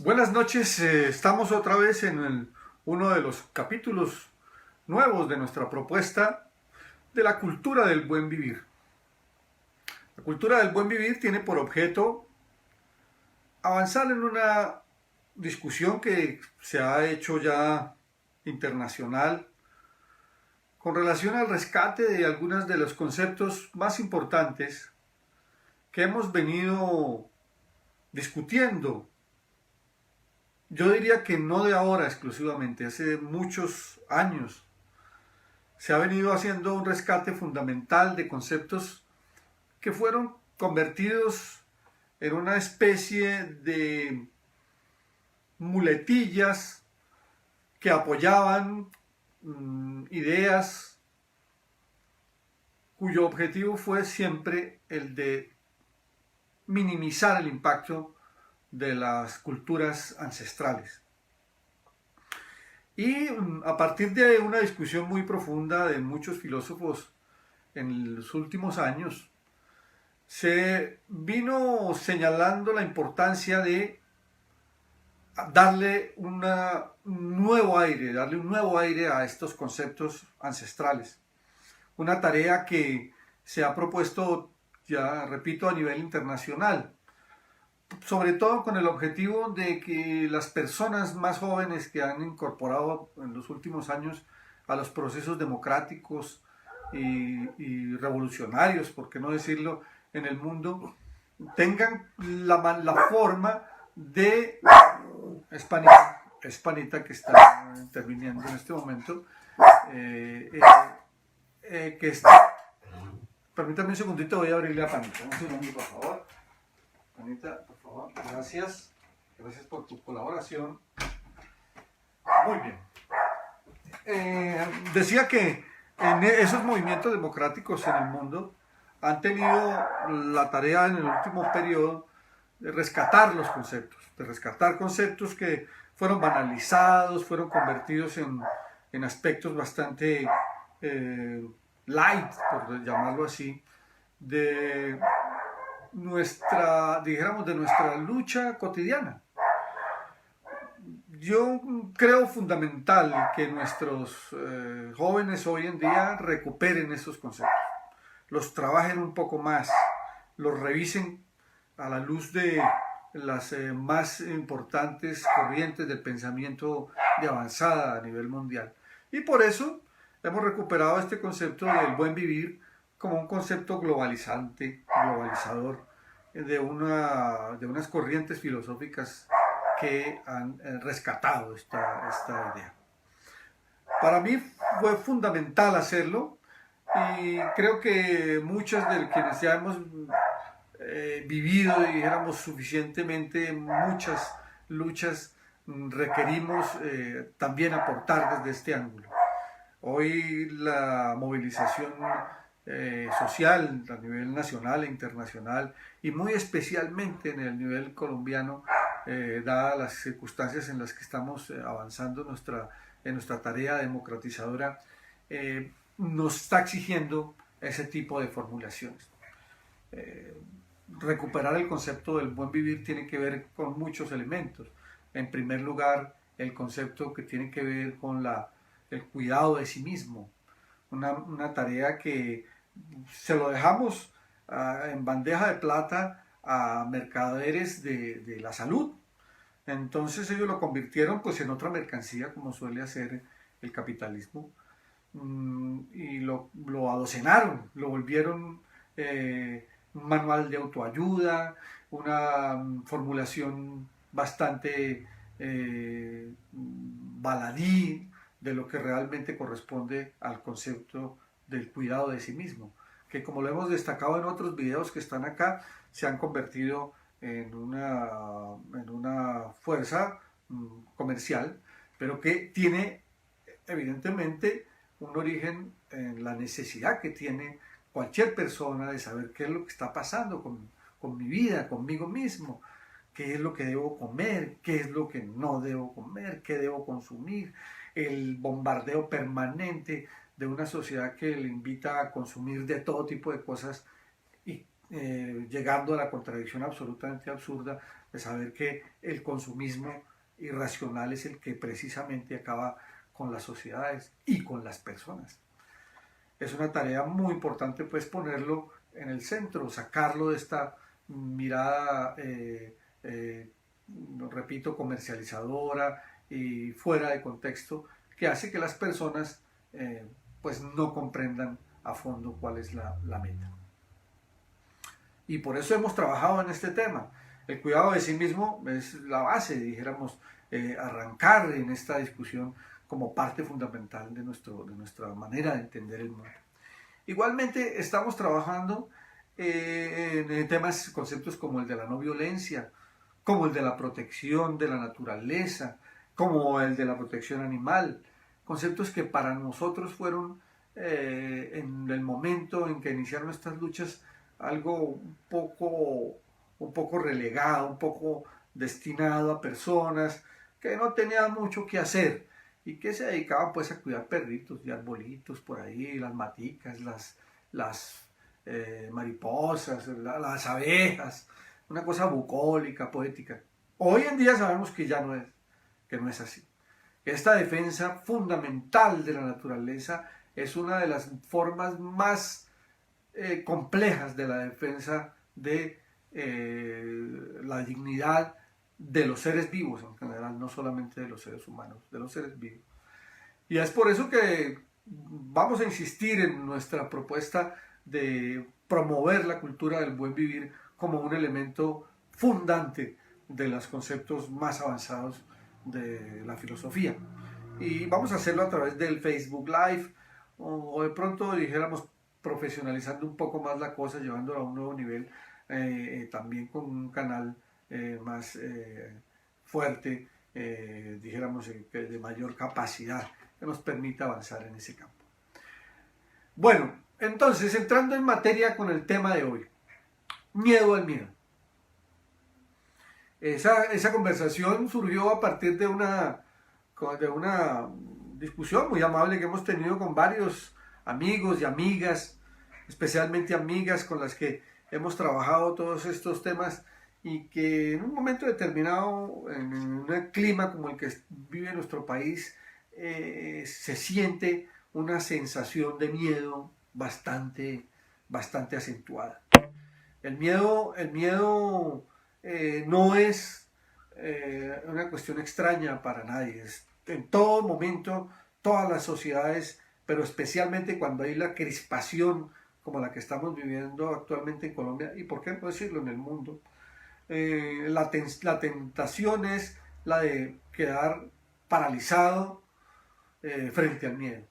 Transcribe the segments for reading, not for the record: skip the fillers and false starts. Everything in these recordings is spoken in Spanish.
Buenas noches, estamos otra vez en uno de los capítulos nuevos de nuestra propuesta de la cultura del buen vivir. La cultura del buen vivir tiene por objeto avanzar en una discusión que se ha hecho ya internacional con relación al rescate de algunos de los conceptos más importantes que hemos venido discutiendo. Yo diría que no de ahora exclusivamente, hace muchos años se ha venido haciendo un rescate fundamental de conceptos que fueron convertidos en una especie de muletillas que apoyaban ideas cuyo objetivo fue siempre el de minimizar el impacto de las culturas ancestrales. Y a partir de una discusión muy profunda de muchos filósofos en los últimos años, se vino señalando la importancia de darle un nuevo aire a estos conceptos ancestrales. Una tarea que se ha propuesto, ya repito, a nivel internacional, sobre todo con el objetivo de que las personas más jóvenes que han incorporado en los últimos años a los procesos democráticos y revolucionarios, por qué no decirlo, en el mundo, tengan la forma de... Hispanita que está interviniendo en este momento, que está... Permítame un segundito, voy a abrirle a Panita. Un segundo, por favor. Anita, por favor, gracias. Gracias por tu colaboración. Muy bien. Decía que en esos movimientos democráticos en el mundo han tenido la tarea en el último periodo de rescatar los conceptos, de rescatar conceptos que fueron banalizados, fueron convertidos en aspectos bastante light, por llamarlo así, de nuestra lucha cotidiana. Yo creo fundamental que nuestros jóvenes hoy en día recuperen esos conceptos, los trabajen un poco más, los revisen a la luz de las más importantes corrientes del pensamiento de avanzada a nivel mundial. Y por eso hemos recuperado este concepto del buen vivir como un concepto globalizador de unas corrientes filosóficas que han rescatado esta idea. Para mí fue fundamental hacerlo y creo que muchos de quienes ya hemos vivido, dijéramos, suficientemente muchas luchas, requerimos también aportar desde este ángulo. Hoy la movilización social a nivel nacional e internacional y muy especialmente en el nivel colombiano, dadas las circunstancias en las que estamos avanzando en nuestra tarea democratizadora, nos está exigiendo ese tipo de formulaciones. Recuperar el concepto del buen vivir tiene que ver con muchos elementos. En primer lugar, el concepto que tiene que ver con el cuidado de sí mismo, una tarea que se lo dejamos en bandeja de plata a mercaderes de la salud. Entonces ellos lo convirtieron pues en otra mercancía, como suele hacer el capitalismo, y lo adocenaron, lo volvieron un manual de autoayuda, una formulación bastante baladí de lo que realmente corresponde al concepto del cuidado de sí mismo, que como lo hemos destacado en otros videos que están acá, se han convertido en una fuerza comercial, pero que tiene evidentemente un origen en la necesidad que tiene cualquier persona de saber qué es lo que está pasando con mi vida, conmigo mismo, qué es lo que debo comer, qué es lo que no debo comer, qué debo consumir, el bombardeo permanente de una sociedad que le invita a consumir de todo tipo de cosas y llegando a la contradicción absolutamente absurda de saber que el consumismo irracional es el que precisamente acaba con las sociedades y con las personas. Es una tarea muy importante pues ponerlo en el centro, sacarlo de esta mirada, repito, comercializadora y fuera de contexto, que hace que las personas pues no comprendan a fondo cuál es la meta. Y por eso hemos trabajado en este tema. El cuidado de sí mismo es la base, dijéramos, arrancar en esta discusión como parte fundamental de nuestra manera de entender el mundo. Igualmente estamos trabajando en temas, conceptos como el de la no violencia, como el de la protección de la naturaleza, como el de la protección animal, conceptos que para nosotros fueron en el momento en que iniciaron estas luchas algo un poco relegado, un poco destinado a personas que no tenían mucho que hacer y que se dedicaban pues a cuidar perritos y arbolitos por ahí, las maticas, las mariposas, las abejas, una cosa bucólica, poética. Hoy en día sabemos que ya que no es así. Esta defensa fundamental de la naturaleza es una de las formas más complejas de la defensa de la dignidad de los seres vivos en general, no solamente de los seres humanos, de los seres vivos. Y es por eso que vamos a insistir en nuestra propuesta de promover la cultura del buen vivir como un elemento fundante de los conceptos más avanzados de la filosofía. Y vamos a hacerlo a través del Facebook Live o de pronto dijéramos profesionalizando un poco más la cosa, llevándola a un nuevo nivel, también con un canal más fuerte, dijéramos de mayor capacidad que nos permita avanzar en ese campo. Bueno, entonces entrando en materia con el tema de hoy, miedo al miedo. Esa conversación surgió a partir de una discusión muy amable que hemos tenido con varios amigos y amigas, especialmente amigas con las que hemos trabajado todos estos temas y que en un momento determinado, en un clima como el que vive nuestro país, se siente una sensación de miedo bastante acentuada. El miedo no es una cuestión extraña para nadie. En todo momento, todas las sociedades, pero especialmente cuando hay la crispación como la que estamos viviendo actualmente en Colombia y por qué no decirlo en el mundo, la tentación es la de quedar paralizado frente al miedo.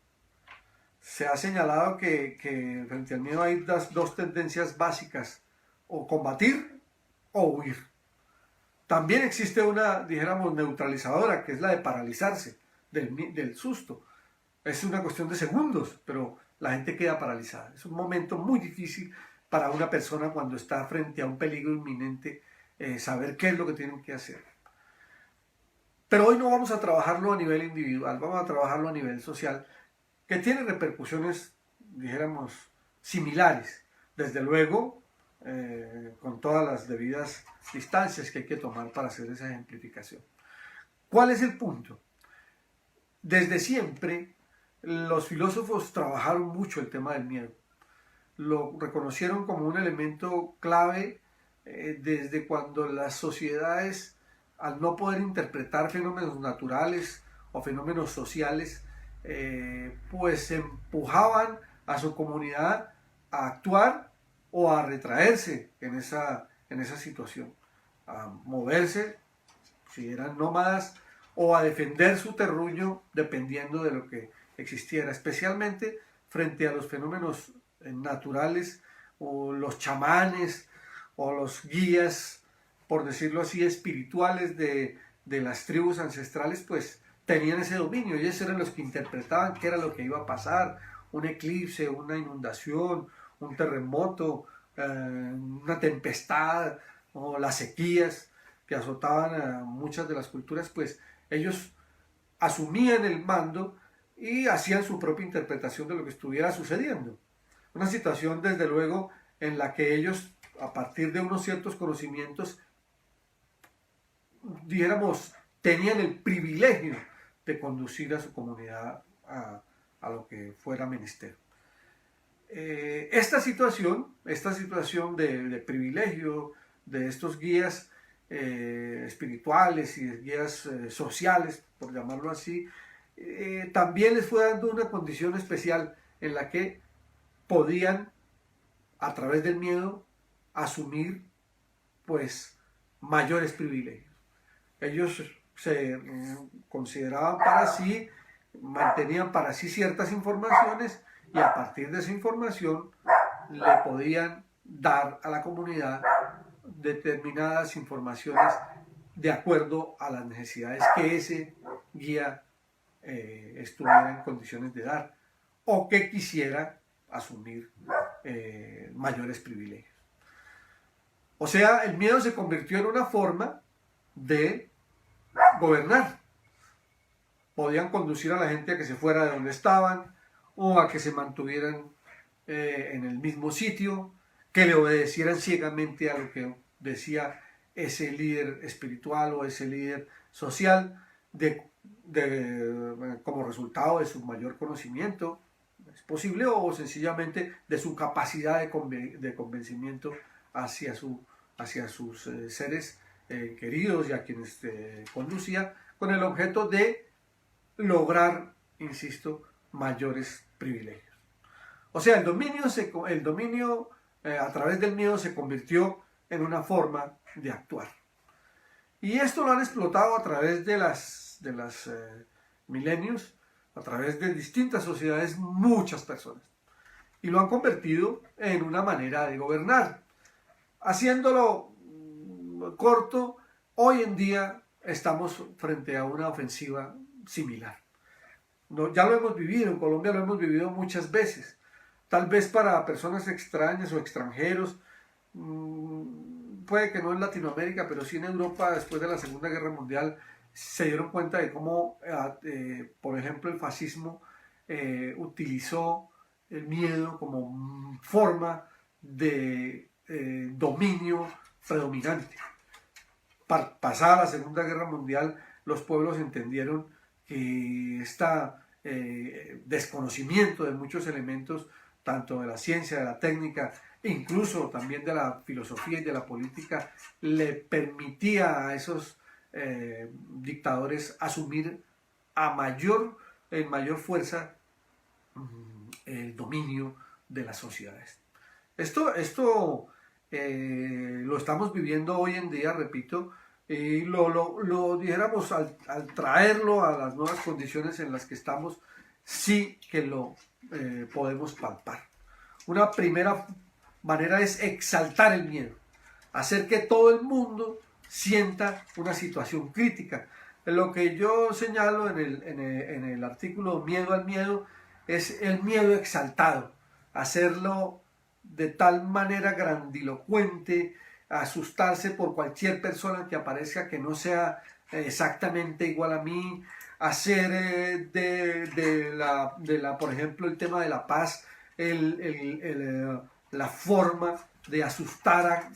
Se ha señalado que frente al miedo hay dos tendencias básicas, o combatir o huir. También existe una, dijéramos, neutralizadora, que es la de paralizarse del susto. Es una cuestión de segundos, pero la gente queda paralizada. Es un momento muy difícil para una persona cuando está frente a un peligro inminente, saber qué es lo que tienen que hacer. Pero hoy no vamos a trabajarlo a nivel individual, vamos a trabajarlo a nivel social, que tiene repercusiones, dijéramos, similares. Desde luego, con todas las debidas distancias que hay que tomar para hacer esa ejemplificación. ¿Cuál es el punto? Desde siempre, los filósofos trabajaron mucho el tema del miedo. Lo reconocieron como un elemento clave desde cuando las sociedades, al no poder interpretar fenómenos naturales o fenómenos sociales, pues empujaban a su comunidad a actuar o a retraerse en esa situación, a moverse, si eran nómadas, o a defender su terruño dependiendo de lo que existiera, especialmente frente a los fenómenos naturales o los chamanes o los guías, por decirlo así, espirituales de las tribus ancestrales, pues tenían ese dominio y ellos eran los que interpretaban qué era lo que iba a pasar, un eclipse, una inundación, un terremoto, una tempestad o las sequías que azotaban a muchas de las culturas, pues ellos asumían el mando y hacían su propia interpretación de lo que estuviera sucediendo. Una situación, desde luego, en la que ellos a partir de unos ciertos conocimientos, dijéramos, tenían el privilegio de conducir a su comunidad a lo que fuera menester. Esta situación de privilegio de estos guías espirituales y guías sociales, por llamarlo así, también les fue dando una condición especial en la que podían, a través del miedo, asumir pues mayores privilegios. Ellos se consideraban para sí, mantenían para sí ciertas informaciones y a partir de esa información le podían dar a la comunidad determinadas informaciones de acuerdo a las necesidades que ese guía estuviera en condiciones de dar o que quisiera asumir mayores privilegios. O sea, el miedo se convirtió en una forma de gobernar. Podían conducir a la gente a que se fuera de donde estaban o a que se mantuvieran en el mismo sitio, que le obedecieran ciegamente a lo que decía ese líder espiritual o ese líder social como resultado de su mayor conocimiento, es posible, o sencillamente de su capacidad de convencimiento hacia sus seres queridos y a quienes conducía, con el objeto de lograr, insisto, mayores privilegios. O sea, el dominio a través del miedo se convirtió en una forma de actuar. Y esto lo han explotado a través de las milenios, a través de distintas sociedades, muchas personas. Y lo han convertido en una manera de gobernar. Haciéndolo corto, hoy en día estamos frente a una ofensiva similar. Ya lo hemos vivido, en Colombia lo hemos vivido muchas veces. Tal vez para personas extrañas o extranjeros, puede que no en Latinoamérica, pero sí en Europa después de la Segunda Guerra Mundial, se dieron cuenta de cómo, por ejemplo, el fascismo utilizó el miedo como forma de dominio predominante. Pasada la Segunda Guerra Mundial, los pueblos entendieron que este desconocimiento de muchos elementos, tanto de la ciencia, de la técnica, e incluso también de la filosofía y de la política, le permitía a esos dictadores asumir en mayor fuerza el dominio de las sociedades. Esto lo estamos viviendo hoy en día, repito, y lo dijéramos al traerlo a las nuevas condiciones en las que estamos, sí que lo podemos palpar. Una primera manera es exaltar el miedo, hacer que todo el mundo sienta una situación crítica. Lo que yo señalo en el artículo Miedo al Miedo es el miedo exaltado, hacerlo de tal manera grandilocuente, asustarse por cualquier persona que aparezca que no sea exactamente igual a mí, hacer por ejemplo, el tema de la paz, la forma de asustar a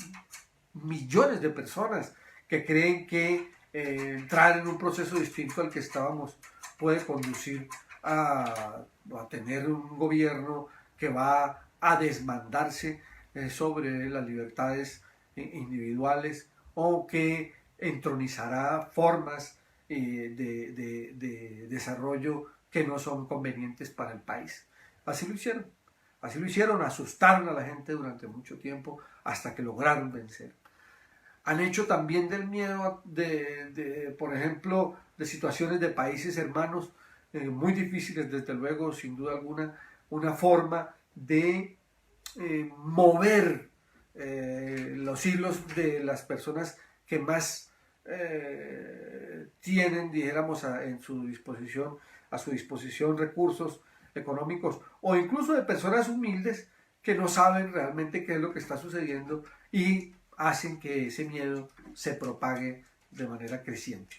millones de personas que creen que entrar en un proceso distinto al que estábamos puede conducir a tener un gobierno que va a desmandarse sobre las libertades individuales o que entronizará formas de desarrollo que no son convenientes para el país. Así lo hicieron, asustaron a la gente durante mucho tiempo hasta que lograron vencer. Han hecho también del miedo, por ejemplo, de situaciones de países hermanos muy difíciles, desde luego, sin duda alguna, una forma de mover los hilos de las personas que más tienen, dijéramos, a su disposición recursos económicos, o incluso de personas humildes que no saben realmente qué es lo que está sucediendo y hacen que ese miedo se propague de manera creciente.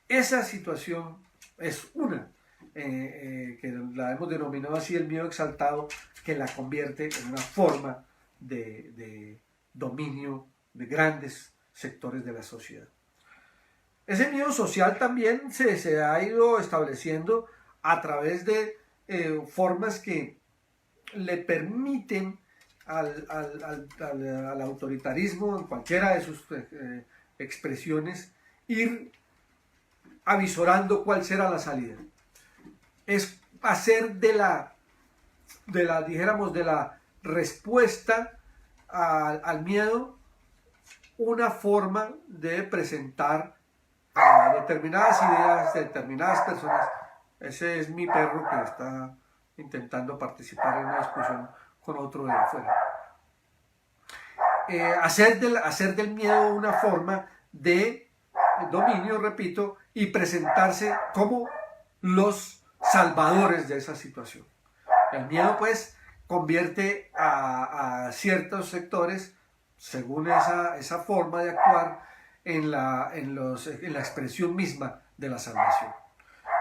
Esa situación es una que la hemos denominado así, el miedo exaltado, que la convierte en una forma de dominio de grandes sectores de la sociedad. Ese miedo social también se ha ido estableciendo a través de formas que le permiten al autoritarismo, en cualquiera de sus expresiones, ir avisorando cuál será la salida. Es hacer de la respuesta al miedo una forma de presentar determinadas ideas, determinadas personas. Ese es mi perro que está intentando participar en una discusión con otro de afuera. Hacer del miedo una forma de dominio, repito, y presentarse como los salvadores de esa situación. El miedo, pues, convierte a ciertos sectores, según esa forma de actuar, en la expresión misma de la salvación.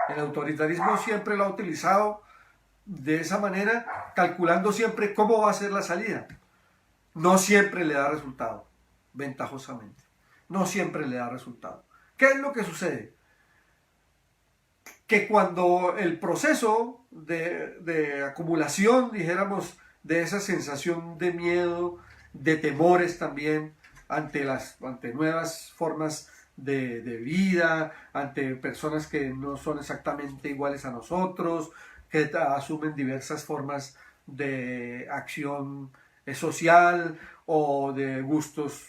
El autoritarismo siempre lo ha utilizado de esa manera, calculando siempre cómo va a ser la salida. No siempre le da resultado, ventajosamente. No siempre le da resultado. ¿Qué es lo que sucede? Que cuando el proceso de acumulación, dijéramos, de esa sensación de miedo, de temores también, ante nuevas formas de vida, ante personas que no son exactamente iguales a nosotros, que asumen diversas formas de acción social o de gustos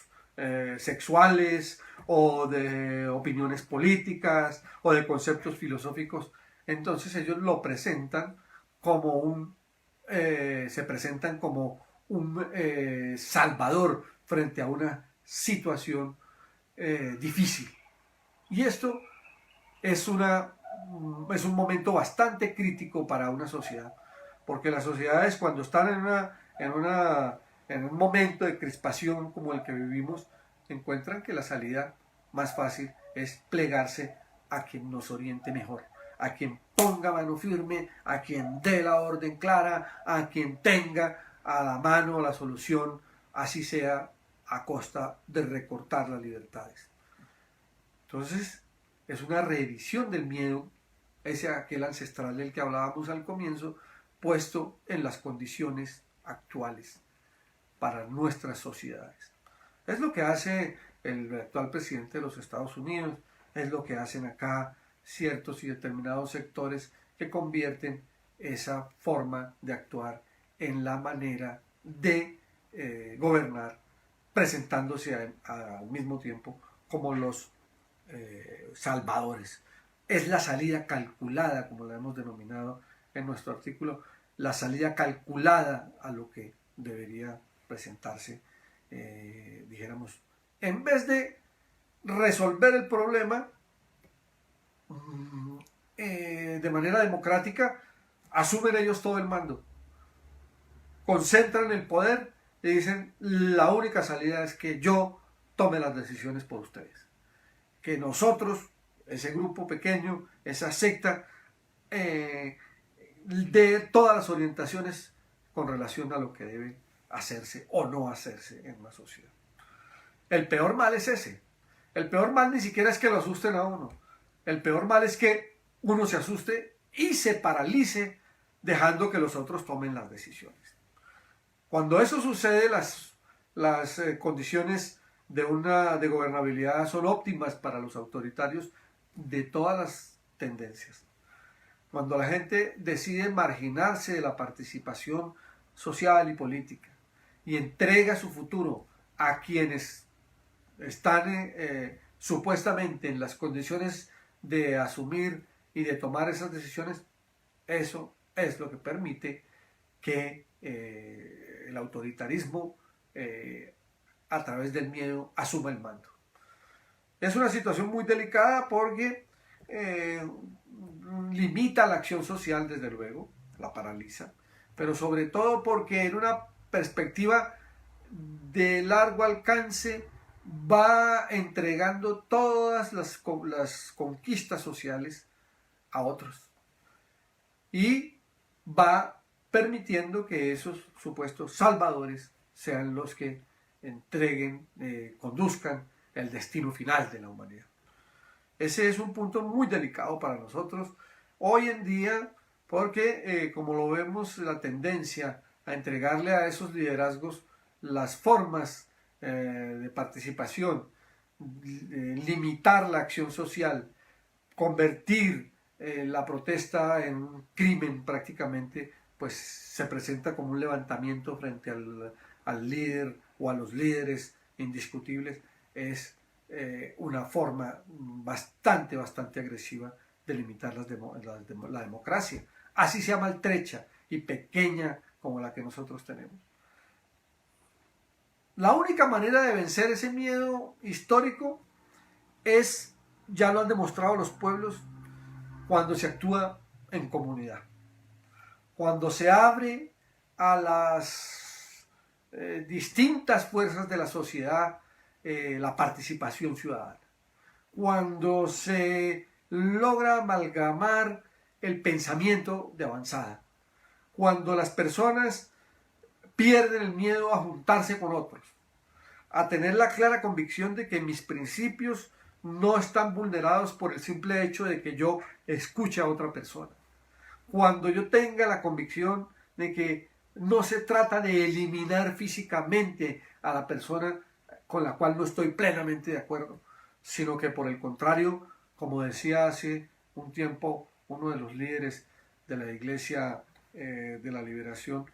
sexuales o de opiniones políticas o de conceptos filosóficos. Entonces ellos lo presentan como se presentan como un salvador frente a una situación difícil. Y esto es un momento bastante crítico para una sociedad, porque las sociedades, cuando están en un momento de crispación como el que vivimos, encuentran que la salida más fácil es plegarse a quien nos oriente mejor, a quien ponga mano firme, a quien dé la orden clara, a quien tenga a la mano la solución, así sea a costa de recortar las libertades. Entonces, es una reedición del miedo, aquel ancestral del que hablábamos al comienzo, puesto en las condiciones actuales para nuestras sociedades. Es lo que hace el actual presidente de los Estados Unidos, es lo que hacen acá ciertos y determinados sectores que convierten esa forma de actuar en la manera de gobernar, presentándose al mismo tiempo como los salvadores. Es la salida calculada, como la hemos denominado en nuestro artículo, la salida calculada a lo que debería presentarse, dijéramos, en vez de resolver el problema de manera democrática, asumen ellos todo el mando, concentran el poder y dicen: la única salida es que yo tome las decisiones por ustedes, que nosotros, ese grupo pequeño, esa secta, de todas las orientaciones con relación a lo que debe hacerse o no hacerse en una sociedad. El peor mal es ese. El peor mal ni siquiera es que lo asusten a uno. El peor mal es que uno se asuste y se paralice dejando que los otros tomen las decisiones. Cuando eso sucede, las condiciones de gobernabilidad son óptimas para los autoritarios de todas las tendencias. Cuando la gente decide marginarse de la participación social y política y entrega su futuro a quienes están supuestamente en las condiciones de asumir y de tomar esas decisiones, eso es lo que permite que el autoritarismo a través del miedo asuma el mando. Es una situación muy delicada porque limita la acción social, desde luego, la paraliza, pero sobre todo porque en una perspectiva de largo alcance va entregando todas las conquistas sociales a otros y va permitiendo que esos supuestos salvadores sean los que entreguen, conduzcan el destino final de la humanidad. Ese es un punto muy delicado para nosotros hoy en día, porque como lo vemos, la tendencia a entregarle a esos liderazgos las formas de participación, limitar la acción social, convertir la protesta en un crimen prácticamente, pues se presenta como un levantamiento frente al líder o a los líderes indiscutibles. Es una forma bastante agresiva de limitar la democracia, así sea maltrecha y pequeña como la que nosotros tenemos. La única manera de vencer ese miedo histórico es, ya lo han demostrado los pueblos, cuando se actúa en comunidad, cuando se abre a las distintas fuerzas de la sociedad la participación ciudadana, cuando se logra amalgamar el pensamiento de avanzada, cuando las personas pierden el miedo a juntarse con otros, a tener la clara convicción de que mis principios no están vulnerados por el simple hecho de que yo escuche a otra persona. Cuando yo tenga la convicción de que no se trata de eliminar físicamente a la persona con la cual no estoy plenamente de acuerdo, sino que por el contrario, como decía hace un tiempo uno de los líderes de la Iglesia de la Liberación,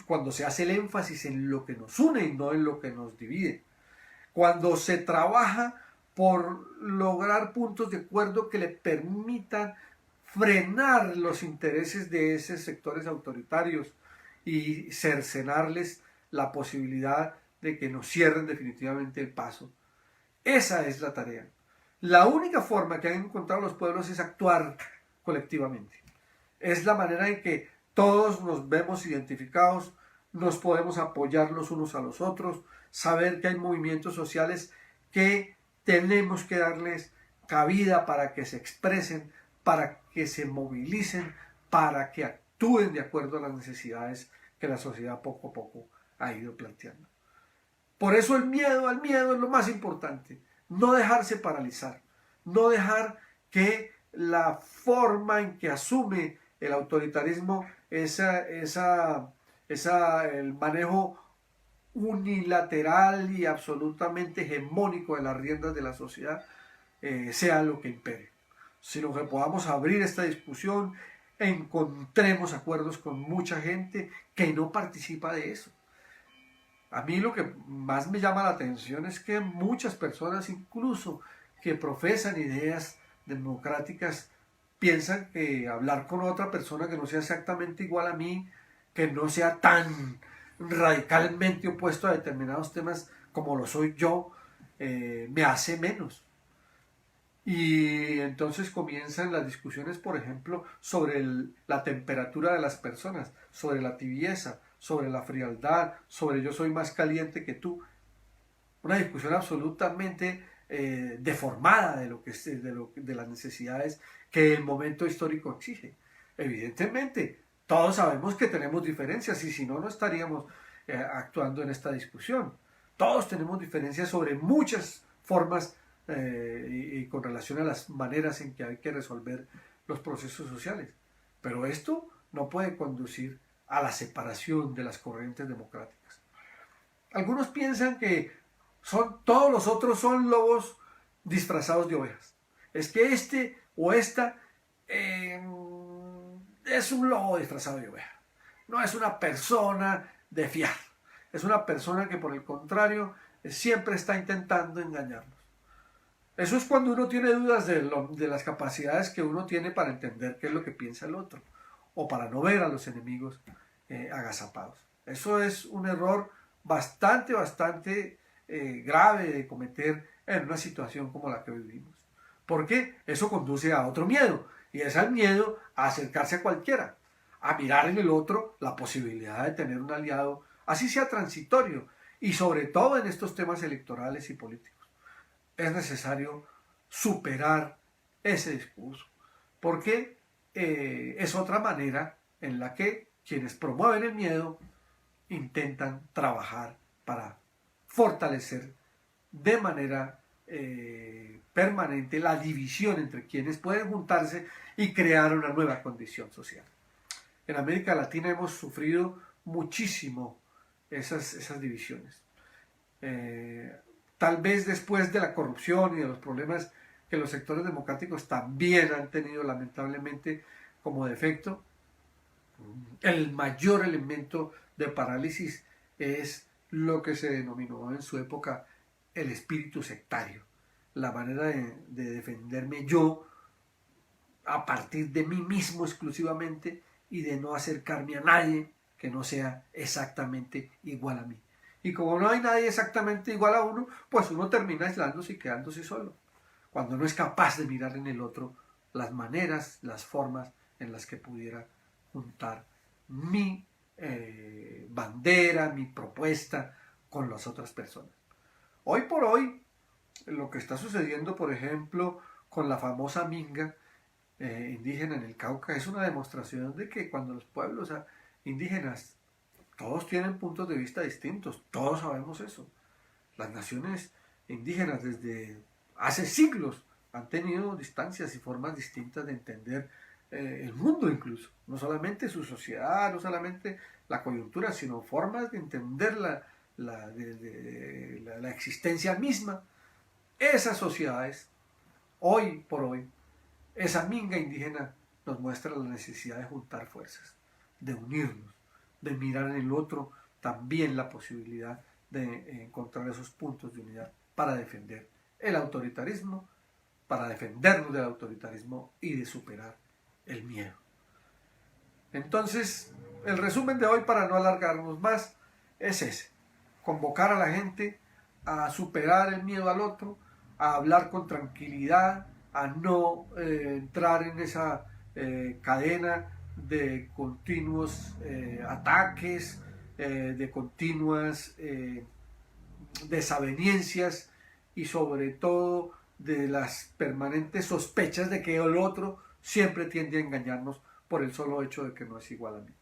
cuando se hace el énfasis en lo que nos une y no en lo que nos divide, cuando se trabaja por lograr puntos de acuerdo que le permitan frenar los intereses de esos sectores autoritarios y cercenarles la posibilidad de que nos cierren definitivamente el paso. Esa es la tarea. La única forma que han encontrado los pueblos es actuar colectivamente. Es la manera en que todos nos vemos identificados, nos podemos apoyar los unos a los otros, saber que hay movimientos sociales que tenemos que darles cabida para que se expresen, para que se movilicen, para que actúen de acuerdo a las necesidades que la sociedad poco a poco ha ido planteando. Por eso el miedo al miedo es lo más importante. No dejarse paralizar, no dejar que la forma en que asume el autoritarismo, el manejo unilateral y absolutamente hegemónico de las riendas de la sociedad, sea lo que impere, sino que podamos abrir esta discusión, encontremos acuerdos con mucha gente que no participa de eso. A mí lo que más me llama la atención es que muchas personas, incluso que profesan ideas democráticas, piensan que hablar con otra persona que no sea exactamente igual a mí, que no sea tan radicalmente opuesto a determinados temas como lo soy yo, me hace menos. Y entonces comienzan las discusiones, por ejemplo, sobre la temperatura de las personas, sobre la tibieza, sobre la frialdad, sobre yo soy más caliente que tú. Una discusión absolutamente deformada de las necesidades que el momento histórico exige. Evidentemente, todos sabemos que tenemos diferencias y si no, no estaríamos actuando en esta discusión. Todos tenemos diferencias sobre muchas formas y con relación a las maneras en que hay que resolver los procesos sociales. Pero esto no puede conducir a la separación de las corrientes democráticas. Algunos piensan que todos los otros son lobos disfrazados de ovejas. Es que este o esta es un lobo disfrazado de oveja. No es una persona de fiar. Es una persona que por el contrario siempre está intentando engañarnos. Eso es cuando uno tiene dudas de las capacidades que uno tiene para entender qué es lo que piensa el otro o para no ver a los enemigos agazapados. Eso es un error bastante grave de cometer en una situación como la que vivimos. Porque eso conduce a otro miedo, y es al miedo a acercarse a cualquiera, a mirar en el otro la posibilidad de tener un aliado, así sea transitorio, y sobre todo en estos temas electorales y políticos. Es necesario superar ese discurso, porque es otra manera en la que quienes promueven el miedo intentan trabajar para fortalecer de manera permanente la división entre quienes pueden juntarse y crear una nueva condición social. En América Latina hemos sufrido muchísimo esas divisiones. Tal vez después de la corrupción y de los problemas que los sectores democráticos también han tenido lamentablemente como defecto, el mayor elemento de parálisis es lo que se denominó en su época el espíritu sectario, la manera de defenderme yo a partir de mí mismo exclusivamente y de no acercarme a nadie que no sea exactamente igual a mí. Y como no hay nadie exactamente igual a uno, pues uno termina aislándose y quedándose solo, cuando no es capaz de mirar en el otro las maneras, las formas en las que pudiera juntar mi bandera, mi propuesta con las otras personas. Hoy por hoy, lo que está sucediendo, por ejemplo, con la famosa minga indígena en el Cauca, es una demostración de que cuando los pueblos indígenas, todos tienen puntos de vista distintos, todos sabemos eso. Las naciones indígenas desde hace siglos han tenido distancias y formas distintas de entender el mundo incluso, no solamente su sociedad, no solamente la coyuntura, sino formas de entender la existencia misma. Esas sociedades, hoy por hoy, esa minga indígena nos muestra la necesidad de juntar fuerzas, de unirnos, de mirar en el otro también la posibilidad de encontrar esos puntos de unidad para defender el autoritarismo, para defendernos del autoritarismo y de superar el miedo. Entonces, el resumen de hoy, para no alargarnos más, es ese: convocar a la gente a superar el miedo al otro, a hablar con tranquilidad, a no entrar en esa cadena de continuos ataques, de continuas desavenencias y sobre todo de las permanentes sospechas de que el otro siempre tiende a engañarnos por el solo hecho de que no es igual a mí.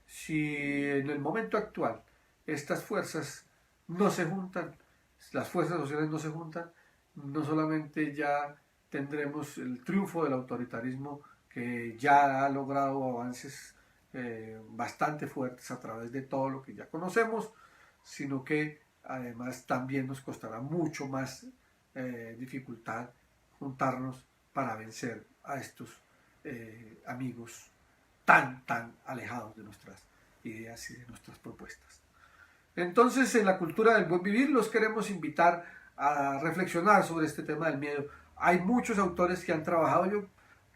Si en el momento actual estas fuerzas no se juntan, las fuerzas sociales no se juntan, no solamente ya tendremos el triunfo del autoritarismo, que ya ha logrado avances bastante fuertes a través de todo lo que ya conocemos, sino que además también nos costará mucho más dificultad juntarnos para vencer a estos amigos tan alejados de nuestras ideas y de nuestras propuestas. Entonces, en la cultura del buen vivir los queremos invitar a reflexionar sobre este tema del miedo. Hay muchos autores que han trabajado. Yo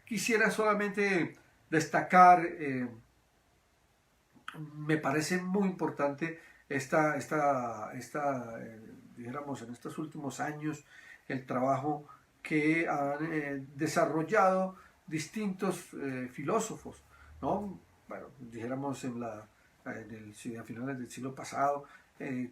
quisiera solamente destacar, me parece muy importante dijéramos, en estos últimos años, el trabajo que han desarrollado distintos filósofos, ¿no? Bueno, dijéramos a finales del siglo pasado,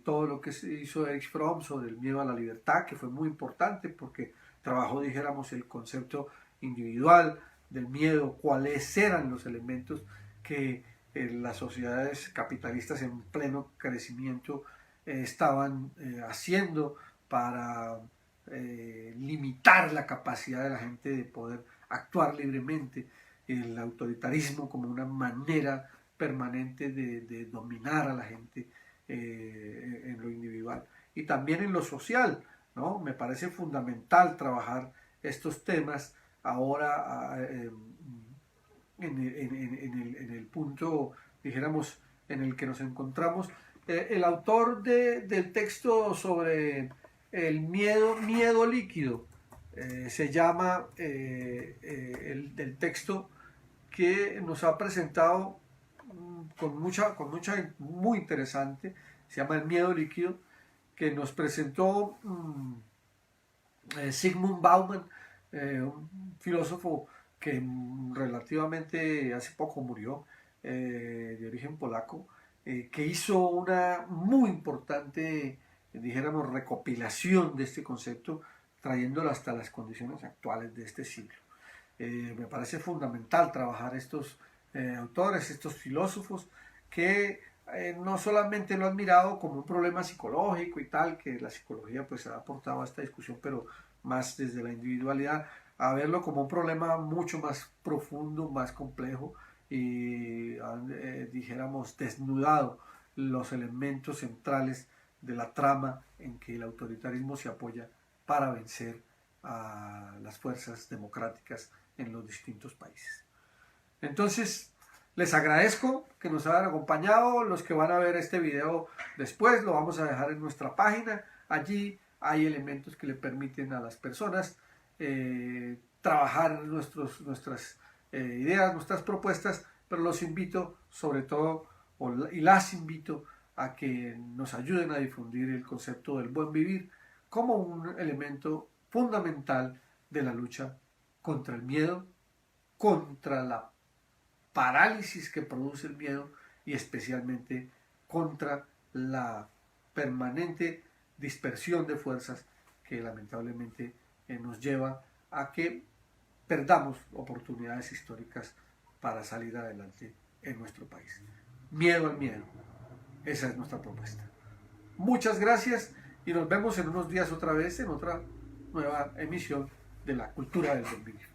todo lo que se hizo Erich Fromm sobre el miedo a la libertad, que fue muy importante porque trabajó, dijéramos, el concepto individual del miedo, cuáles eran los elementos que las sociedades capitalistas en pleno crecimiento estaban haciendo para limitar la capacidad de la gente de poder actuar libremente, el autoritarismo como una manera permanente de dominar a la gente en lo individual y también en lo social, ¿no? Me parece fundamental trabajar estos temas ahora en el punto, dijéramos, en el que nos encontramos. El autor del texto sobre el miedo líquido se llama el texto que nos ha presentado muy interesante, se llama El miedo líquido, que nos presentó Zygmunt Bauman, un filósofo que relativamente hace poco murió, de origen polaco, que hizo una muy importante, dijéramos, recopilación de este concepto, trayéndolo hasta las condiciones actuales de este siglo. Me parece fundamental trabajar estos autores, estos filósofos que no solamente lo he admirado como un problema psicológico y tal, que la psicología pues ha aportado a esta discusión, pero más desde la individualidad, a verlo como un problema mucho más profundo, más complejo y dijéramos desnudado los elementos centrales de la trama en que el autoritarismo se apoya para vencer a las fuerzas democráticas en los distintos países. Entonces, les agradezco que nos hayan acompañado. Los que van a ver este video después lo vamos a dejar en nuestra página. Allí hay elementos que le permiten a las personas trabajar nuestras ideas, nuestras propuestas, pero los invito sobre todo, y las invito a que nos ayuden a difundir el concepto del buen vivir como un elemento fundamental de la lucha contra el miedo, contra la parálisis que produce el miedo y especialmente contra la permanente dispersión de fuerzas que lamentablemente nos lleva a que perdamos oportunidades históricas para salir adelante en nuestro país. Miedo al miedo. Esa es nuestra propuesta. Muchas gracias y nos vemos en unos días otra vez en otra nueva emisión de la cultura del buen vivir.